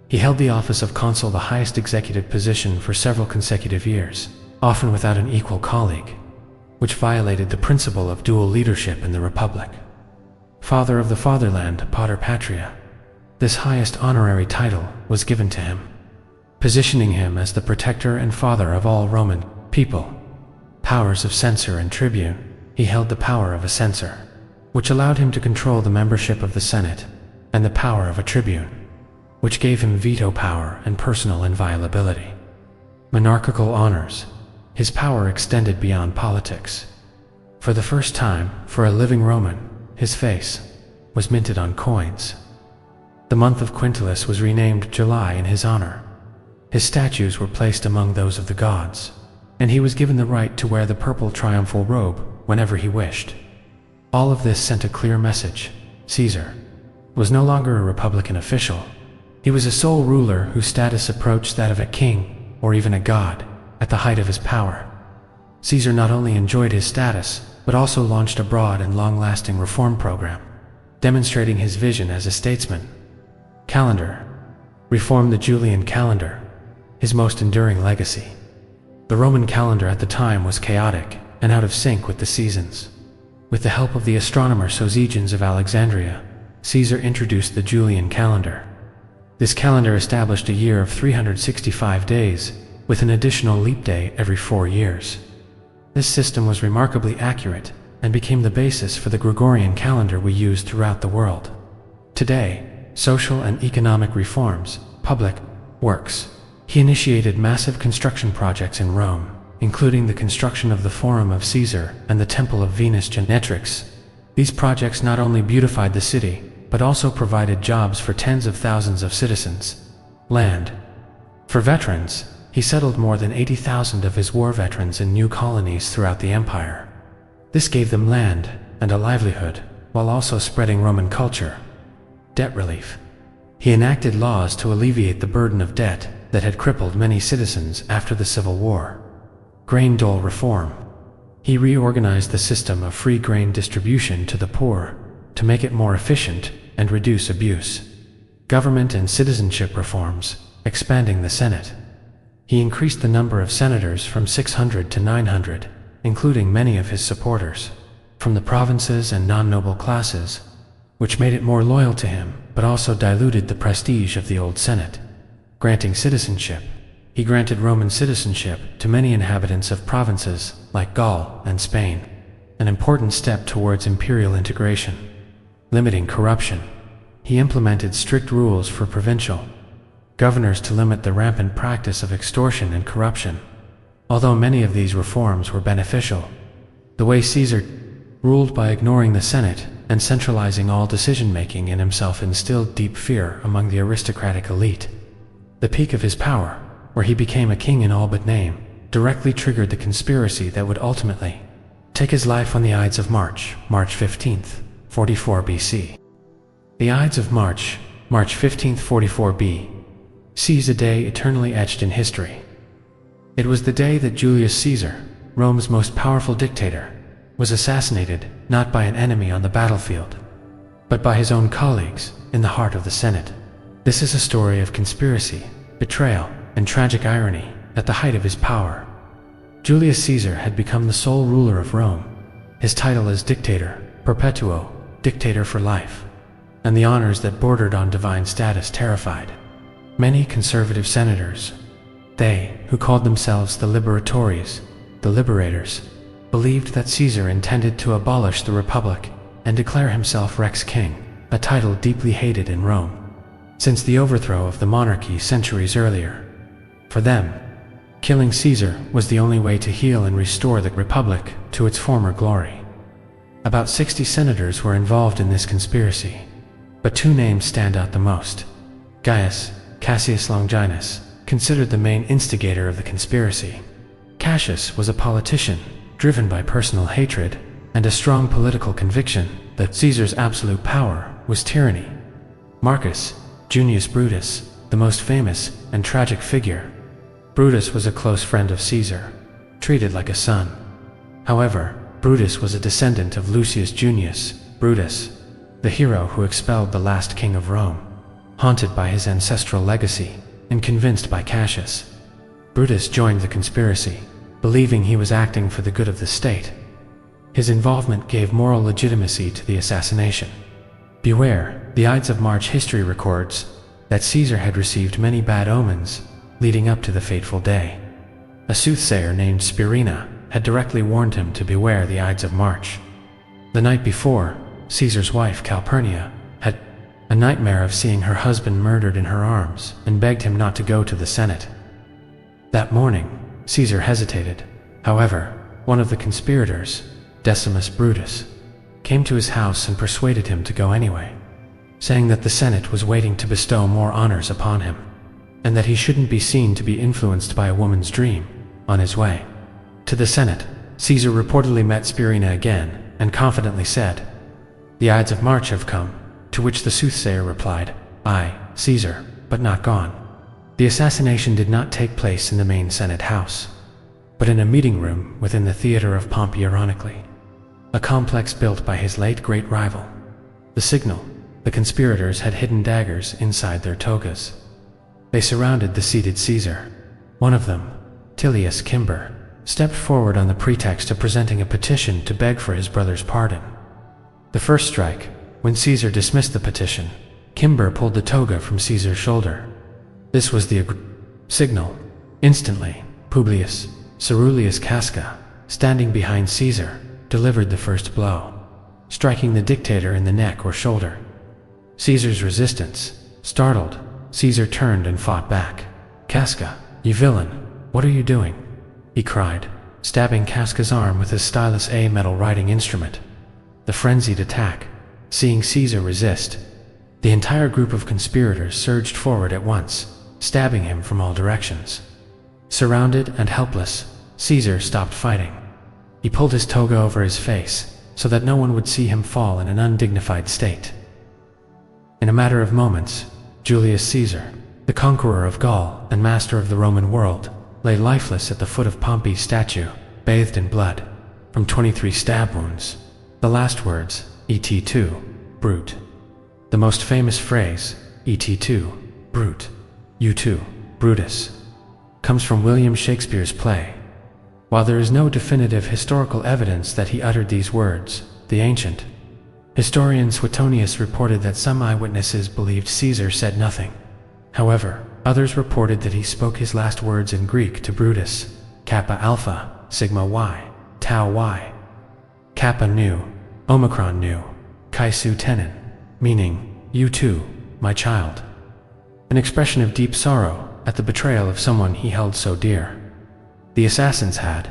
He held the office of consul, the highest executive position, for several consecutive years, often without an equal colleague, which violated the principle of dual leadership in the Republic. Father of the Fatherland, Pater Patria. This highest honorary title was given to him, positioning him as the protector and father of all Roman people. Powers of censor and tribune. He held the power of a censor, which allowed him to control the membership of the Senate, and the power of a tribune, which gave him veto power and personal inviolability. Monarchical honors. His power extended beyond politics. For the first time, for a living Roman, his face was minted on coins. The month of Quintilis was renamed July in his honor. His statues were placed among those of the gods, and he was given the right to wear the purple triumphal robe whenever he wished. All of this sent a clear message. Caesar was no longer a republican official. He was a sole ruler whose status approached that of a king or even a god at the height of his power. Caesar not only enjoyed his status, but also launched a broad and long-lasting reform program, demonstrating his vision as a statesman. Calendar. Reformed the Julian calendar, his most enduring legacy. The Roman calendar at the time was chaotic and out of sync with the seasons. With the help of the astronomer Sosigenes of Alexandria, Caesar introduced the Julian calendar. This calendar established a year of 365 days, with an additional leap day every 4 years. This system was remarkably accurate and became the basis for the Gregorian calendar we use throughout the world. Today, social and economic reforms, public works. He initiated massive construction projects in Rome, including the construction of the Forum of Caesar and the Temple of Venus Genetrix. These projects not only beautified the city, but also provided jobs for tens of thousands of citizens. Land. For veterans, he settled more than 80,000 of his war veterans in new colonies throughout the empire. This gave them land and a livelihood, while also spreading Roman culture. Debt relief. He enacted laws to alleviate the burden of debt that had crippled many citizens after the Civil War. Grain dole reform. He reorganized the system of free grain distribution to the poor to make it more efficient and reduce abuse. Government and citizenship reforms, expanding the Senate. He increased the number of senators from 600 to 900, including many of his supporters from the provinces and non-noble classes, which made it more loyal to him, but also diluted the prestige of the old Senate. Granting citizenship. He granted Roman citizenship to many inhabitants of provinces like Gaul and Spain, an important step towards imperial integration. Limiting corruption. He implemented strict rules for provincial governors to limit the rampant practice of extortion and corruption. Although many of these reforms were beneficial, the way Caesar ruled by ignoring the Senate and centralizing all decision-making in himself instilled deep fear among the aristocratic elite. The peak of his power, where he became a king in all but name, directly triggered the conspiracy that would ultimately take his life on the Ides of March, March 15th, 44 BC. The Ides of March, March 15th, 44 B. sees a day eternally etched in history. It was the day that Julius Caesar, Rome's most powerful dictator, was assassinated not by an enemy on the battlefield, but by his own colleagues in the heart of the Senate. This is a story of conspiracy, betrayal, and tragic irony at the height of his power. Julius Caesar had become the sole ruler of Rome, his title as dictator perpetuo, dictator for life, and the honors that bordered on divine status terrified many conservative senators. They, who called themselves the Liberatores, the Liberators, believed that Caesar intended to abolish the Republic and declare himself Rex King, a title deeply hated in Rome. since the overthrow of the monarchy centuries earlier. For them, killing Caesar was the only way to heal and restore the Republic to its former glory. About 60 senators were involved in this conspiracy, but two names stand out the most. Gaius Cassius Longinus, considered the main instigator of the conspiracy. Cassius was a politician, driven by personal hatred and a strong political conviction that Caesar's absolute power was tyranny. Marcus Junius Brutus, the most famous and tragic figure. Brutus was a close friend of Caesar, treated like a son. However, Brutus was a descendant of Lucius Junius Brutus, the hero who expelled the last king of Rome. Haunted by his ancestral legacy and convinced by Cassius, Brutus joined the conspiracy, believing he was acting for the good of the state. His involvement gave moral legitimacy to the assassination. Beware, the Ides of March history records that Caesar had received many bad omens leading up to the fateful day. A soothsayer named Spirina had directly warned him to beware the Ides of March. The night before, Caesar's wife Calpurnia had a nightmare of seeing her husband murdered in her arms and begged him not to go to the Senate. That morning, Caesar hesitated. However, one of the conspirators, Decimus Brutus, came to his house and persuaded him to go anyway, saying that the Senate was waiting to bestow more honors upon him, and that he shouldn't be seen to be influenced by a woman's dream. On his way to the Senate, Caesar reportedly met Spirina again and confidently said, "The Ides of March have come," to which the soothsayer replied, "Aye, Caesar, but not gone." The assassination did not take place in the main Senate house, but in a meeting room within the Theater of Pompey, ironically, a complex built by his late great rival. The signal: the conspirators had hidden daggers inside their togas. They surrounded the seated Caesar. One of them, Tilius Cimber, stepped forward on the pretext of presenting a petition to beg for his brother's pardon. The first strike, when Caesar dismissed the petition, Cimber pulled the toga from Caesar's shoulder. This was the signal. Instantly, Publius Ceruleus Casca, standing behind Caesar, delivered the first blow, striking the dictator in the neck or shoulder. Caesar's resistance. Startled, Caesar turned and fought back. "Casca, you villain, what are you doing?" he cried, stabbing Casca's arm with his stylus, a metal writing instrument. The frenzied attack. Seeing Caesar resist, the entire group of conspirators surged forward at once, stabbing him from all directions. Surrounded and helpless, Caesar stopped fighting. He pulled his toga over his face so that no one would see him fall in an undignified state. In a matter of moments, Julius Caesar, the conqueror of Gaul and master of the Roman world, lay lifeless at the foot of Pompey's statue, bathed in blood, from 23 stab wounds. The last words, "Et tu, brute." The most famous phrase, "Et tu, brute," "You too, Brutus," comes from William Shakespeare's play. While there is no definitive historical evidence that he uttered these words, the ancient historian Suetonius reported that some eyewitnesses believed Caesar said nothing. However, others reported that he spoke his last words in Greek to Brutus: Kappa Alpha, Sigma Y, Tau Y. Kappa nu, Omicron nu, Chi Su Tenon, meaning, "You too, my child." An expression of deep sorrow at the betrayal of someone he held so dear. The assassins had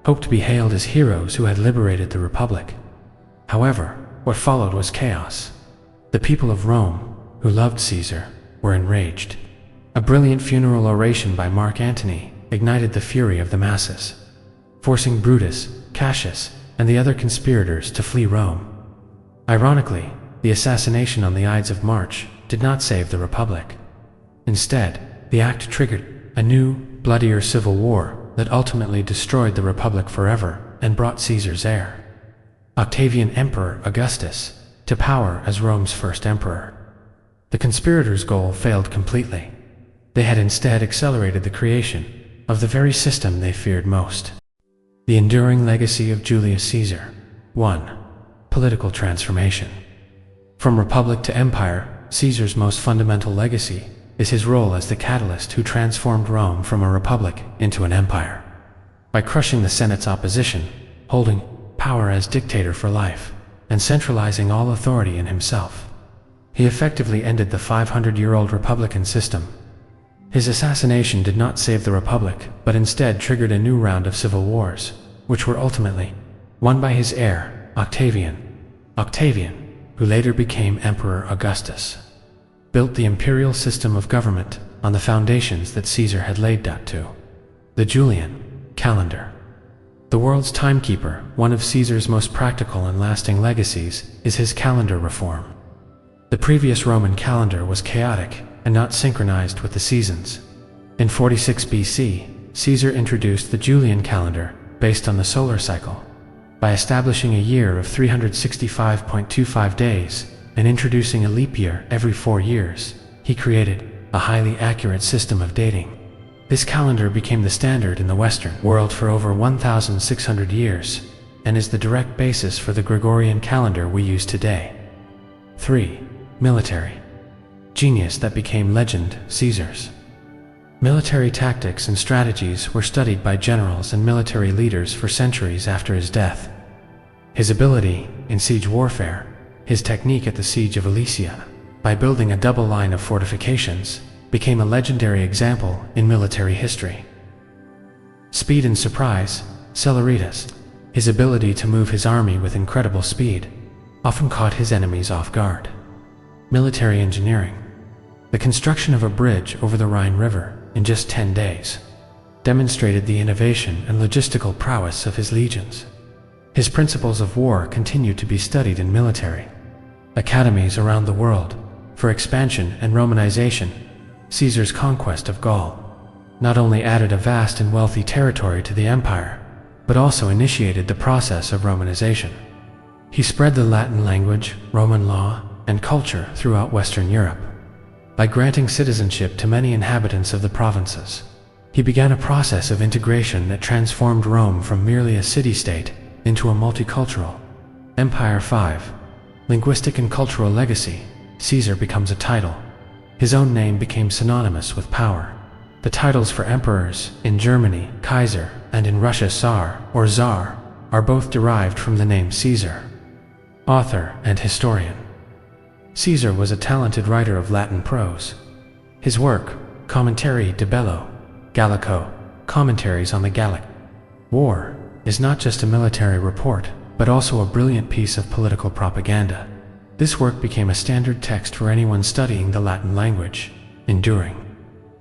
hoped to be hailed as heroes who had liberated the Republic. However, what followed was chaos. The people of Rome, who loved Caesar, were enraged. A brilliant funeral oration by Mark Antony ignited the fury of the masses, forcing Brutus, Cassius, and the other conspirators to flee Rome. Ironically, the assassination on the Ides of March did not save the Republic. Instead, the act triggered a new, bloodier civil war that ultimately destroyed the Republic forever and brought Caesar's heir, Octavian Emperor Augustus, to power as Rome's first emperor. The conspirators' goal failed completely. They had instead accelerated the creation of the very system they feared most. The enduring legacy of Julius Caesar. 1. Political transformation. From republic to empire, Caesar's most fundamental legacy is his role as the catalyst who transformed Rome from a republic into an empire. By crushing the Senate's opposition, holding power as dictator for life, and centralizing all authority in himself, He effectively ended the 500-year-old republican system. His assassination did not save the Republic, but instead triggered a new round of civil wars, which were ultimately won by his heir, Octavian. Octavian, who later became Emperor Augustus, built the imperial system of government on the foundations that Caesar had laid. The Julian calendar. The world's timekeeper, one of Caesar's most practical and lasting legacies, is his calendar reform. The previous Roman calendar was chaotic and not synchronized with the seasons. In 46 BC, Caesar introduced the Julian calendar, based on the solar cycle. By establishing a year of 365.25 days and introducing a leap year every 4 years, he created a highly accurate system of dating. This calendar became the standard in the Western world for over 1,600 years and is the direct basis for the Gregorian calendar we use today. 3. Military genius that became legend. Caesar's military tactics and strategies were studied by generals and military leaders for centuries after his death. His ability in siege warfare, his technique at the siege of Alesia, by building a double line of fortifications, became a legendary example in military history. Speed and surprise. Celeritas, his ability to move his army with incredible speed, often caught his enemies off guard. Military engineering. The construction of a bridge over the Rhine River in just 10 days demonstrated the innovation and logistical prowess of his legions. His principles of war continue to be studied in military academies around the world for expansion and Romanization. Caesar's conquest of Gaul not only added a vast and wealthy territory to the empire, but also initiated the process of Romanization. He spread the Latin language, Roman law, and culture throughout Western Europe. By granting citizenship to many inhabitants of the provinces, he began a process of integration that transformed Rome from merely a city-state into a multicultural empire. 5. Linguistic and cultural legacy. Caesar becomes a title. His own name became synonymous with power. The titles for emperors in Germany, Kaiser, and in Russia, Tsar or Tsar, are both derived from the name Caesar. Author and historian. Caesar was a talented writer of Latin prose. His work, Commentari de Bello Gallico, Commentaries on the Gallic War, is not just a military report, but also a brilliant piece of political propaganda. This work became a standard text for anyone studying the Latin language. Enduring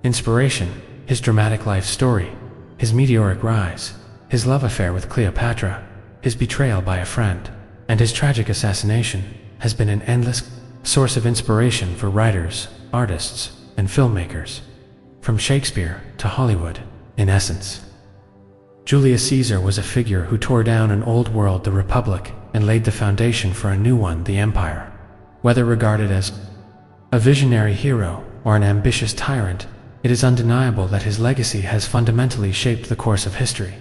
inspiration. His dramatic life story, his meteoric rise, his love affair with Cleopatra, his betrayal by a friend, and his tragic assassination has been an endless source of inspiration for writers, artists, and filmmakers, from Shakespeare to Hollywood. In essence, Julius Caesar was a figure who tore down an old world, the Republic, and laid the foundation for a new one, the Empire. Whether regarded as a visionary hero or an ambitious tyrant, it is undeniable that his legacy has fundamentally shaped the course of history.